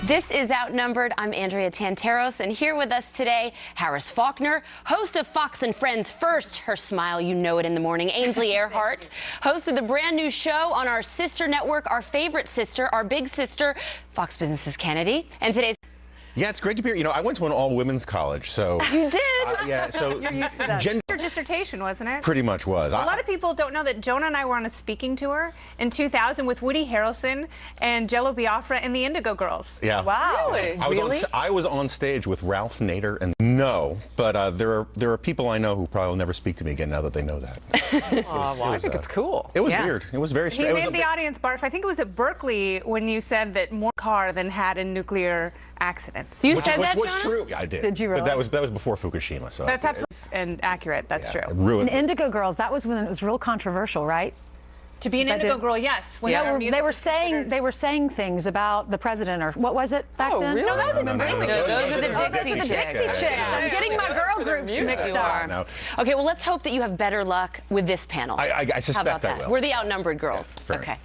This is Outnumbered. I'm Andrea Tantaros, and here with us today, Harris Faulkner, host of Fox and Friends First, her smile, you know it in the morning, Ainsley Earhardt, host of the brand new show on our sister network, our favorite sister, our big sister, Fox Business's Kennedy, and today's... Yeah, it's great to be here. You know, I went to an all-women's college, so... You did? Yeah, so... You're used to that. Your dissertation, wasn't it? Pretty much was. A lot of people don't know that Jonah and I were on a speaking tour in 2000 with Woody Harrelson and Jello Biafra and the Indigo Girls. Yeah. Wow. Really? I was on stage with Ralph Nader, and but there are people I know who probably will never speak to me again now that they know that. I think it's cool. It was weird. It was very strange. He made the audience barf. I think it was at Berkeley when you said that more car than had in nuclear accidents. You said that, Which was Jonah? true. Yeah, I did. Did you really? But that was before Fukushima. So That's absolutely and accurate. That's true. Ruined. And Indigo Girls, that was when it was real controversial, right? To be an Indigo Girl, yes. When They were saying things about the president, or what was it back then? Really? No, that was Those are the Dixie Chicks. I'm getting my girl groups mixed up. No. Okay, well, let's hope that you have better luck with this panel. I How suspect about that? I will. We're the outnumbered girls. Yeah, fair. Okay.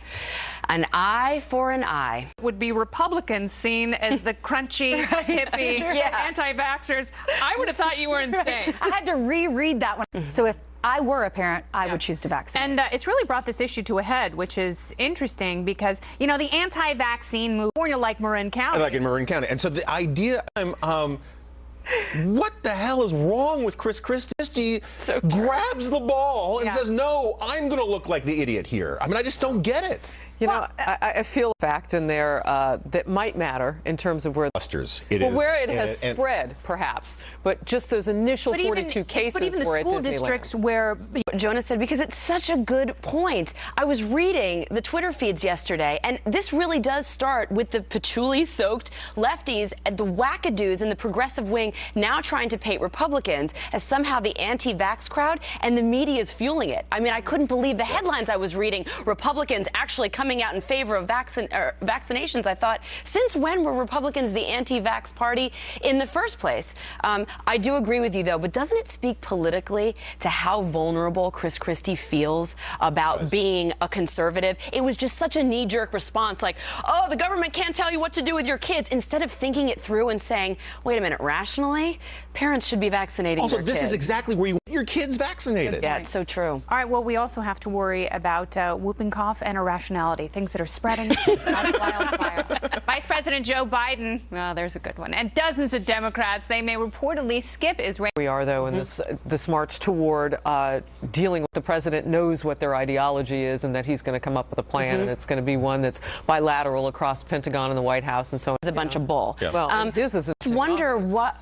An eye for an eye. Would be Republicans seen as the crunchy, hippie, anti-vaxxers. I would have thought you were insane. I had to reread that one. So if I were a parent, I would choose to vaccinate. And it's really brought this issue to a head, which is interesting because, you know, the anti-vaccine movement, like Marin County. Like in Marin County. And so the idea, what the hell is wrong with Chris Christie? Grabs the ball and says, no, I'm going to look like the idiot here. I mean, I just don't get it. You know, I feel a fact in there that might matter in terms of where where it has spread, perhaps, but just those initial 42 cases but even the were school at Disneyland. districts where Jonah said, because it's such a good point. I was reading the Twitter feeds yesterday, and this really does start with the patchouli-soaked lefties and the wackadoos in the progressive wing now trying to paint Republicans as somehow the anti-vax crowd, and the media is fueling it. I mean, I couldn't believe the headlines I was reading. Republicans actually coming out in favor of vaccinations. I thought, since when were Republicans the anti-vax party in the first place? I do agree with you, though, but doesn't it speak politically to how vulnerable Chris Christie feels about being a conservative? It was just such a knee-jerk response, like, oh, the government can't tell you what to do with your kids, instead of thinking it through and saying, wait a minute, rationally, parents should be vaccinating their kids. Also, this is exactly where you want your kids vaccinated. Yeah, it's so true. All right, well, we also have to worry about whooping cough and irrationality, things that are spreading like wildfire. Vice President Joe Biden, there's a good one, and dozens of Democrats, they may reportedly skip Israel. We are, though, in this march toward dealing with the president knows what their ideology is and that he's going to come up with a plan, and it's going to be one that's bilateral across the Pentagon and the White House and so on. It's a bunch of bull. Yeah. Well, this is wonder what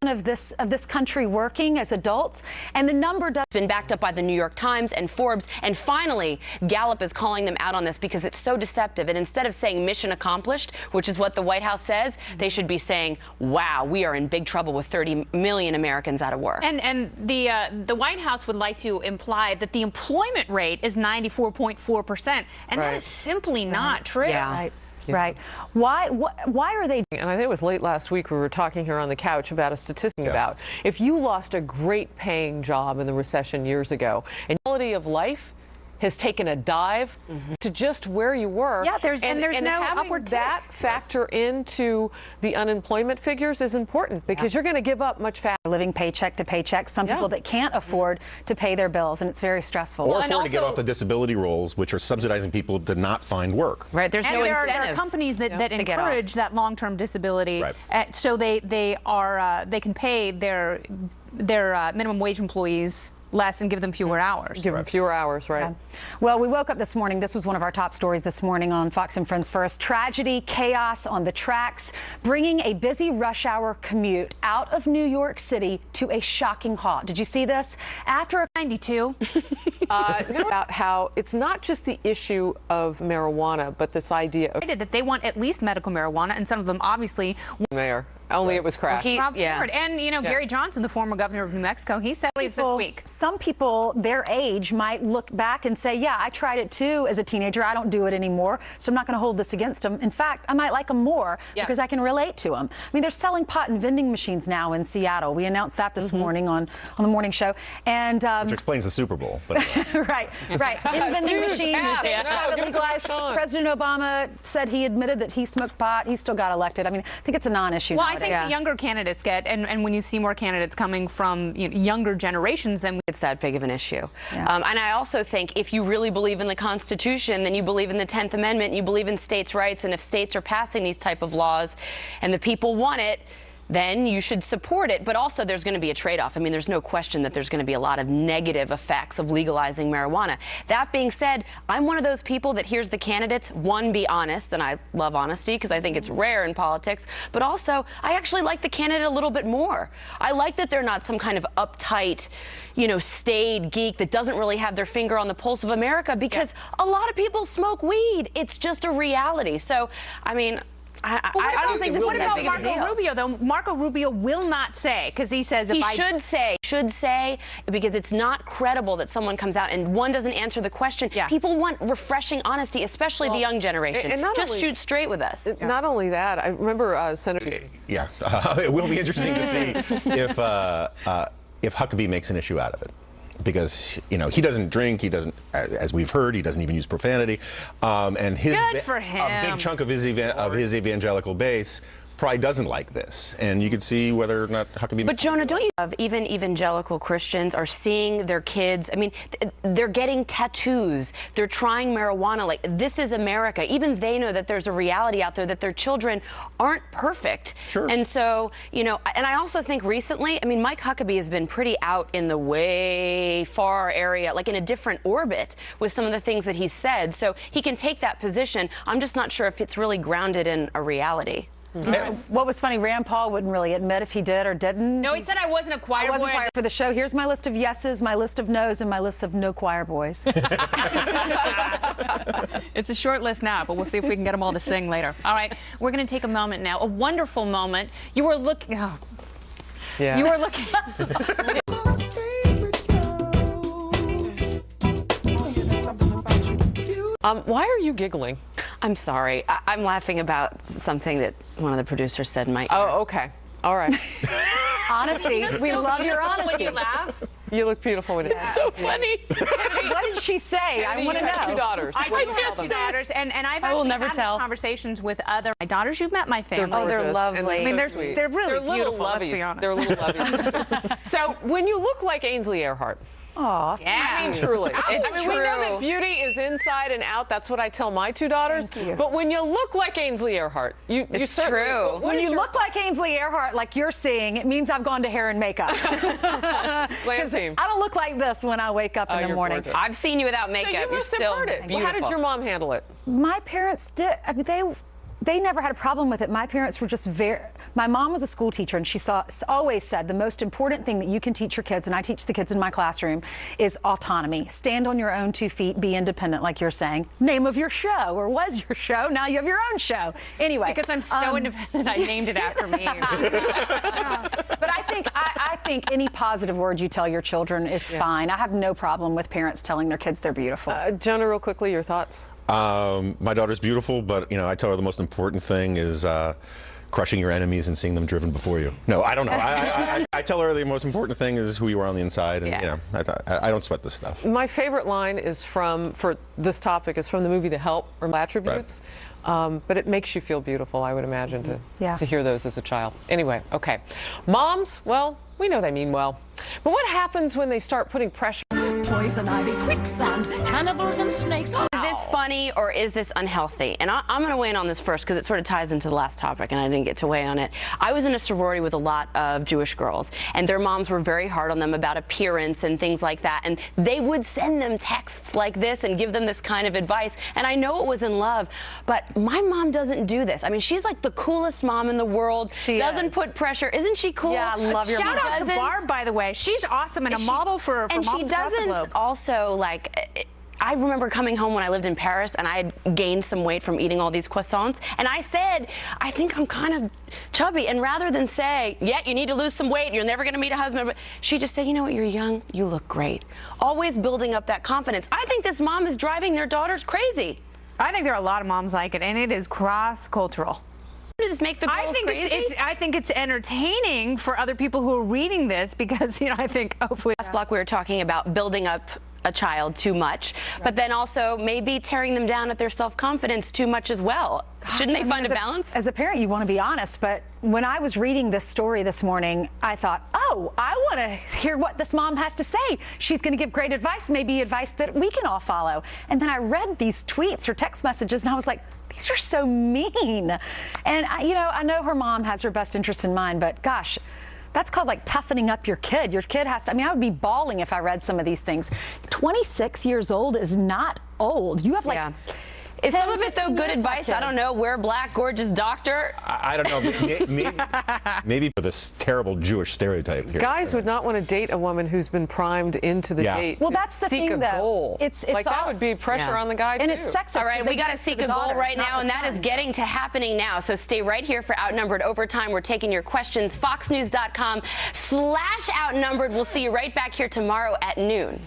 of this country working as adults, and the number does Been backed up by the New York Times and Forbes, and finally Gallup is calling them out on this because it's so deceptive. And instead of saying mission accomplished, which is what the White House says, they should be saying, wow, we are in big trouble with 30 million Americans out of work. And the White House would like to imply that the employment rate is 94.4%, and that is simply not true. Yeah. Right. Why are they? And I think it was late last week we were talking here on the couch about a statistic about if you lost a great paying job in the recession years ago, and quality of life has taken a dive to just where you were. Yeah, there's no having upward that factor into the unemployment figures is important because you're going to give up much faster. Living paycheck to paycheck, some people that can't afford to pay their bills, and it's very stressful. Or afford to get off the disability rolls, which are subsidizing people to not find work. Right, there's no incentive. There are companies that encourage that long-term disability, so they can pay their minimum wage employees less and give them fewer hours. Give them fewer hours, right? Yeah. Well, we woke up this morning. This was one of our top stories this morning on Fox and Friends First. Tragedy, chaos on the tracks, bringing a busy rush hour commute out of New York City to a shocking halt. Did you see this? After a 92. About how it's not just the issue of marijuana, but this idea of that they want at least medical marijuana, and some of them obviously. Mayor. Only it was crack. Rob Ford. And, you know, Gary Johnson, the former governor of New Mexico, he said this week. Some people their age might look back and say, yeah, I tried it too as a teenager. I don't do it anymore, so I'm not going to hold this against them. In fact, I might like them more because I can relate to them. I mean, they're selling pot in vending machines now in Seattle. We announced that this morning on the morning show. And which explains the Super Bowl. But right. In vending machines, legalized. President Obama said he admitted that he smoked pot. He still got elected. I mean, I think it's a non-issue. Well, I think the younger candidates get, and when you see more candidates coming from younger generations, then it's that big of an issue. And I also think if you really believe in the Constitution, then you believe in the 10th Amendment, you believe in states' rights, and if states are passing these type of laws and the people want it, then you should support it. But also there's going to be a trade-off. I mean, there's no question that there's going to be a lot of negative effects of legalizing marijuana. That being said, I'm one of those people that hears the candidates, one, be honest, and I love honesty because I think it's rare in politics, but also I actually like the candidate a little bit more. I like that they're not some kind of uptight, staid geek that doesn't really have their finger on the pulse of America, because a lot of people smoke weed. It's just a reality. So, I mean, I don't think this is that big of a deal. Marco Rubio, though? Marco Rubio will not say, because he says if he should say, because it's not credible that someone comes out and one doesn't answer the question. People want refreshing honesty, esperationally the young generation. And just shoot straight with us. Not only that, I remember Senator. It will be interesting to see if Huckabee makes an issue out of it. Because he doesn't drink, he doesn't, as we've heard, he doesn't even use profanity, and good for him. A big chunk of his evangelical base probably doesn't like this, and you could see whether or not Huckabee. But Jonah, don't you have even evangelical Christians are seeing their kids? I mean, they're getting tattoos, they're trying marijuana. Like, this is America. Even they know that there's a reality out there that their children aren't perfect. Sure. And so, and I also think recently, I mean, Mike Huckabee has been pretty out in the way far area, like in a different orbit with some of the things that he said. So he can take that position. I'm just not sure if it's really grounded in a reality. What was funny, Rand Paul wouldn't really admit if he did or didn't. No, he said I wasn't a choir boy. I wasn't choir for the show. Here's my list of yeses, my list of nos, and my list of no choir boys. It's a short list now, but we'll see if we can get them all to sing later. All right, we're going to take a moment now, a wonderful moment. You were looking. You were looking. Why are you giggling? I'm sorry. I'm laughing about something that one of the producers said in my ear. Oh, okay. All right. Honesty. We love your honesty. When you laugh. You look beautiful when you so funny. What did she say? I want to know. Two daughters. I have two daughters, and I've actually had these conversations with my daughters. You've met my family. They're lovely. I mean, they're really beautiful. Let's be honest. They're little loveys. So when you look like Ainsley Earhardt. Aw. Yeah. I mean, truly. It's true. We know that beauty is inside and out. That's what I tell my two daughters. Thank you. But when you look like Ainsley Earhardt, it's true. When you look like Ainsley Earhardt, like you're seeing, it means I've gone to hair and makeup. Glam team. I don't look like this when I wake up in the morning. Gorgeous. I've seen you without makeup. So you're still beautiful. Well, how did your mom handle it? My parents did. I mean, they never had a problem with it. My parents were just my mom was a school teacher, and she always said the most important thing that you can teach your kids, and I teach the kids in my classroom, is autonomy. Stand on your own 2 feet, be independent, like you're saying. Name of your show, or was your show, now you have your own show. Anyway. Because I'm so independent, I named it after me. But I think any positive word you tell your children is fine. I have no problem with parents telling their kids they're beautiful. Jonah, real quickly, your thoughts? My daughter's beautiful, but I tell her the most important thing is crushing your enemies and seeing them driven before you. No, I don't know. I tell her the most important thing is who you are on the inside, and I don't sweat this stuff. My favorite line is for this topic is from the movie The Help, or Attributes. Right. But it makes you feel beautiful, I would imagine, to hear those as a child. Anyway, okay. Moms, well, we know they mean well. But what happens when they start putting pressure? Poison ivy, quicksand, cannibals and snakes. Is this funny or is this unhealthy? And I'm going to weigh in on this first because it sort of ties into the last topic and I didn't get to weigh on it. I was in a sorority with a lot of Jewish girls, and their moms were very hard on them about appearance and things like that. And they would send them texts like this and give them this kind of advice. And I know it was in love, but my mom doesn't do this. I mean, she's like the coolest mom in the world. She doesn't put pressure. Isn't she cool? Yeah, I love your mom. Shout out to Barb, by the way. She's awesome and a model for and moms she doesn't also, like, I remember coming home when I lived in Paris and I had gained some weight from eating all these croissants. And I said, I think I'm kind of chubby. And rather than say, yeah, you need to lose some weight, you're never going to meet a husband, she just said, you know what, you're young, you look great. Always building up that confidence. I think this mom is driving their daughters crazy. I think there are a lot of moms like it, and it is cross-cultural. Does this make the girls crazy? I think it's entertaining for other people who are reading this because, you know, I think hopefully. Last block we were talking about building up a child too much, but then also maybe tearing them down at their self-confidence too much as well. Shouldn't they find a balance? As a parent, you want to be honest, but when I was reading this story this morning, I thought, oh, I want to hear what this mom has to say. She's going to give great advice, maybe advice that we can all follow. And then I read these tweets or text messages, and I was like, these are so mean. And, you know, I know her mom has her best interest in mind, but gosh, that's called like toughening up your kid. Your kid has to, I mean, I would be bawling if I read some of these things. 26 years old is not old. You have like... Yeah. Is some of it, though, good advice? I don't know. Wear black, gorgeous doctor. I don't know. Maybe for this terrible Jewish stereotype here. Guys would not want to date a woman who's been primed into the date. Well, that's the thing, though. Goal. It's like that would be pressure on the guy, and too. it's sexist. All right, we got to seek a goal right now, and that is getting to happening now. So stay right here for Outnumbered Overtime. We're taking your questions. FoxNews.com/Outnumbered. We'll see you right back here tomorrow at noon.